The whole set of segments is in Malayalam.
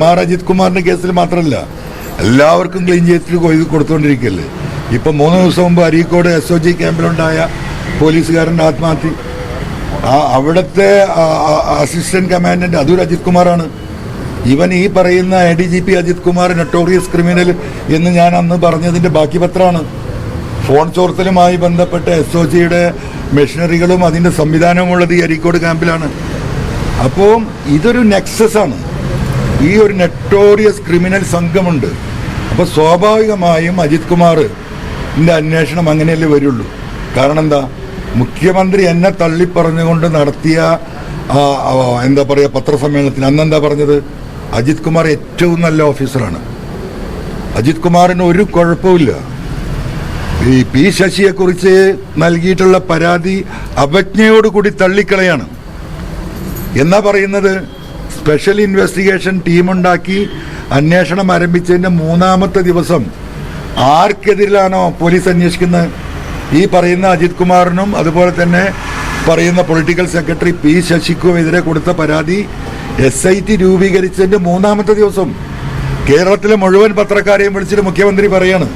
അജിത് കുമാറിന്റെ കേസിൽ മാത്രമല്ല എല്ലാവർക്കും ക്ലീൻ ചെയ്തിട്ട് കൊടുത്തുകൊണ്ടിരിക്കല്ലേ. ഇപ്പൊ 3 ദിവസം മുമ്പ് അരീക്കോട് SOG ക്യാമ്പിലുണ്ടായ പോലീസുകാരന്റെ ആത്മഹത്യ, അവിടുത്തെ അസിസ്റ്റന്റ് കമാൻഡന്റ് അതൊരു അജിത് കുമാറാണ്. ഇവൻ ഈ പറയുന്ന ADGP Ajith Kumar notorious criminal എന്ന് ഞാൻ അന്ന് പറഞ്ഞതിന്റെ ബാക്കി പത്രമാണ്. ഫോൺ ചോർത്തലുമായി ബന്ധപ്പെട്ട SOGയുടെ മെഷീനറികളും അതിന്റെ സംവിധാനവും ഉള്ളത് ഈ അരീക്കോട് ക്യാമ്പിലാണ്. അപ്പോൾ ഇതൊരു നെക്സസ് ആണ്, ഈ ഒരു നെറ്റോറിയസ് ക്രിമിനൽ സംഘമുണ്ട്. അപ്പോൾ സ്വാഭാവികമായും അജിത് കുമാറിന്റെ അന്വേഷണം അങ്ങനെയല്ലേ വരുള്ളൂ. കാരണം എന്താ, മുഖ്യമന്ത്രി എന്നെ തള്ളിപ്പറഞ്ഞുകൊണ്ട് നടത്തിയ എന്താ പറയുക പത്രസമ്മേളനത്തിന് അന്നെന്താ പറഞ്ഞത്, അജിത് കുമാർ ഏറ്റവും നല്ല ഓഫീസറാണ്, അജിത് കുമാറിന് ഒരു കുഴപ്പമില്ല. ഈ P ശശിയെ കുറിച്ച് നൽകിയിട്ടുള്ള പരാതി അവജ്ഞയോടുകൂടി തള്ളിക്കളയാണ് എന്നാ പറയുന്നത്. സ്പെഷ്യൽ ഇൻവെസ്റ്റിഗേഷൻ ടീമുണ്ടാക്കി അന്വേഷണം ആരംഭിച്ചതിന്റെ 3ാമത്തെ ദിവസം ആർക്കെതിരിലാണോ പോലീസ് അന്വേഷിക്കുന്നത്, ഈ പറയുന്ന അജിത് കുമാറിനും അതുപോലെ തന്നെ പറയുന്ന പൊളിറ്റിക്കൽ സെക്രട്ടറി P ശശിക്കുമെതിരെ കൊടുത്ത പരാതി SIT രൂപീകരിച്ചതിന്റെ 3ാമത്തെ ദിവസം കേരളത്തിലെ മുഴുവൻ പത്രക്കാരെയും വിളിച്ചിട്ട് മുഖ്യമന്ത്രി പറയാണ്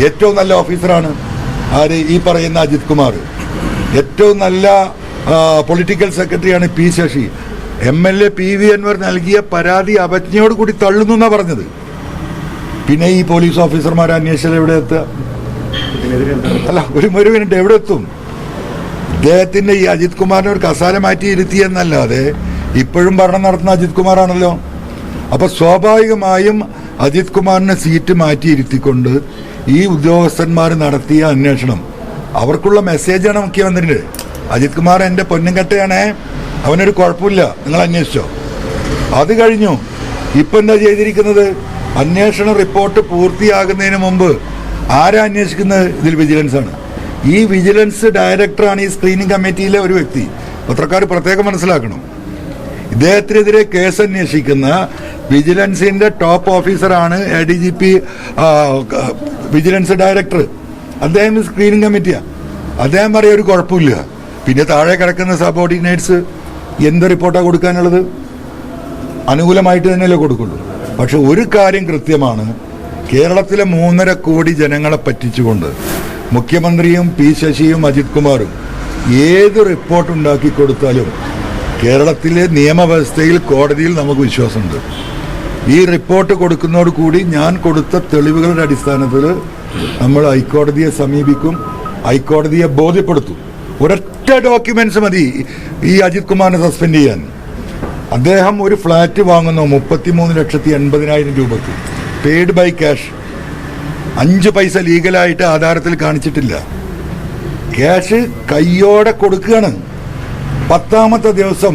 ഏറ്റവും നല്ല ഓഫീസറാണ് ആര്, ഈ പറയുന്ന അജിത് കുമാർ. ഏറ്റവും നല്ല പൊളിറ്റിക്കൽ സെക്രട്ടറിയാണ് P Sasi. MLA PV Anwar നൽകിയ പരാതി അവജ്ഞയോട് കൂടി തള്ളുന്നു എന്നാ പറഞ്ഞത്. പിന്നെ ഈ പോലീസ് ഓഫീസർമാരെ അന്വേഷിച്ചാൽ എവിടെ എത്തുക? അല്ല, ഒരു മിനിറ്റ്, എവിടെ എത്തും? ഇദ്ദേഹത്തിന്റെ ഈ അജിത് കുമാറിനെ ഒരു കസാല മാറ്റി ഇരുത്തി എന്നല്ലാതെ ഇപ്പോഴും ഭരണം നടത്തുന്ന അജിത് കുമാറാണല്ലോ. അപ്പൊ സ്വാഭാവികമായും അജിത് കുമാറിനെ സീറ്റ് മാറ്റി ഇരുത്തിക്കൊണ്ട് ഈ ഉദ്യോഗസ്ഥന്മാർ നടത്തിയ അന്വേഷണം അവർക്കുള്ള മെസ്സേജാണ് മുഖ്യമന്ത്രിയുടെ. അജിത് കുമാർ എന്റെ പൊന്നും കട്ടയാണേ, അവനൊരു കുഴപ്പമില്ല, നിങ്ങൾ അന്വേഷിച്ചോ. അത് കഴിഞ്ഞു. ഇപ്പൊ എന്താ ചെയ്തിരിക്കുന്നത്, അന്വേഷണ റിപ്പോർട്ട് പൂർത്തിയാകുന്നതിന് മുമ്പ് ആരാ അന്വേഷിക്കുന്നത്? ഇതിൽ വിജിലൻസ് ആണ്. ഈ വിജിലൻസ് ഡയറക്ടറാണ് ഈ സ്ക്രീനിംഗ് കമ്മിറ്റിയിലെ ഒരു വ്യക്തി. പത്രക്കാർ പ്രത്യേകം മനസ്സിലാക്കണം. ഇദ്ദേഹത്തിനെതിരെ കേസ് അന്വേഷിക്കുന്ന വിജിലൻസിന്റെ ടോപ്പ് ഓഫീസറാണ് ADGP വിജിലൻസ് ഡയറക്ടർ. അദ്ദേഹം സ്ക്രീനിംഗ് കമ്മിറ്റിയാ. അദ്ദേഹം പറയാൻ ഒരു കുഴപ്പമില്ല. പിന്നെ താഴെ കിടക്കുന്ന സബോർഡിനേറ്റ്സ് എന്ത് റിപ്പോർട്ടാണ് കൊടുക്കാനുള്ളത്? അനുകൂലമായിട്ട് തന്നെയല്ലേ കൊടുക്കുള്ളൂ. പക്ഷെ ഒരു കാര്യം കൃത്യമാണ്, കേരളത്തിലെ 3.5 കോടി ജനങ്ങളെ പറ്റിച്ചുകൊണ്ട് മുഖ്യമന്ത്രിയും P ശശിയും അജിത് കുമാറും ഏത് റിപ്പോർട്ട് ഉണ്ടാക്കി കൊടുത്താലും കേരളത്തിലെ നിയമവ്യവസ്ഥയിൽ കോടതിയിൽ നമുക്ക് വിശ്വാസമുണ്ട്. ഈ റിപ്പോർട്ട് കൊടുക്കുന്നതോട് കൂടി ഞാൻ കൊടുത്ത തെളിവുകളുടെ അടിസ്ഥാനത്തിൽ നമ്മൾ ഹൈക്കോടതിയെ സമീപിക്കും, ഹൈക്കോടതിയെ ബോധ്യപ്പെടുത്തും. ഒരൊറ്റ ഡോക്യുമെന്റ്സ് മതി ഈ അജിത് കുമാറിനെ സസ്പെൻഡ് ചെയ്യാൻ. അദ്ദേഹം ഒരു ഫ്ലാറ്റ് വാങ്ങുന്നു 33,80,000 രൂപക്ക്, പെയ്ഡ് ബൈ ക്യാഷ്. 5 പൈസ ലീഗലായിട്ട് ആധാരത്തിൽ കാണിച്ചിട്ടില്ല. ക്യാഷ് കയ്യോടെ കൊടുക്കുകയാണ്. 10ാമത്തെ ദിവസം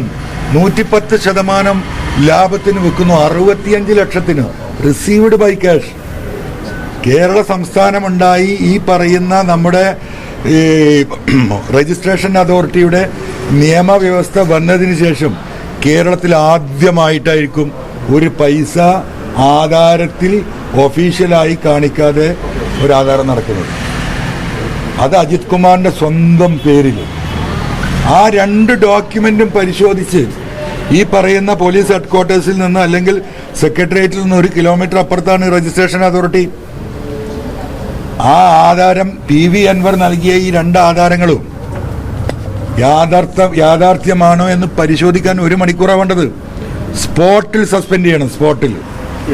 110% ലാഭത്തിന് വെക്കുന്നു, 65 ലക്ഷത്തിന്. Received by cash. കേരള സംസ്ഥാനമുണ്ടായി ഈ പറയുന്ന നമ്മുടെ രജിസ്ട്രേഷൻ അതോറിറ്റിയുടെ നിയമവ്യവസ്ഥ വന്നതിന് ശേഷം കേരളത്തിൽ ആദ്യമായിട്ടായിരിക്കും ഒരു പൈസ ആധാരത്തിൽ ഒഫീഷ്യലായി കാണിക്കാതെ ഒരു ആധാരം നടക്കുന്നത്. അത് അജിത് കുമാറിന്റെ സ്വന്തം പേരിൽ. ആ 2 ഡോക്യുമെന്റും പരിശോധിച്ച് ഈ പറയുന്ന പോലീസ് ഹെഡ്ക്വാർട്ടേഴ്സിൽ നിന്ന് അല്ലെങ്കിൽ സെക്രട്ടേറിയറ്റിൽ നിന്ന് 1 കിലോമീറ്റർ അപ്പുറത്താണ് രജിസ്ട്രേഷൻ അതോറിറ്റി. ആ ആധാരം PV അൻവർ നൽകിയ ഈ 2 ആധാരങ്ങളും യാഥാർത്ഥ്യമാണോ എന്ന് പരിശോധിക്കാൻ 1 മണിക്കൂറാണ് വേണ്ടത്. സ്പോട്ടിൽ സസ്പെൻഡ് ചെയ്യണം, സ്പോട്ടിൽ.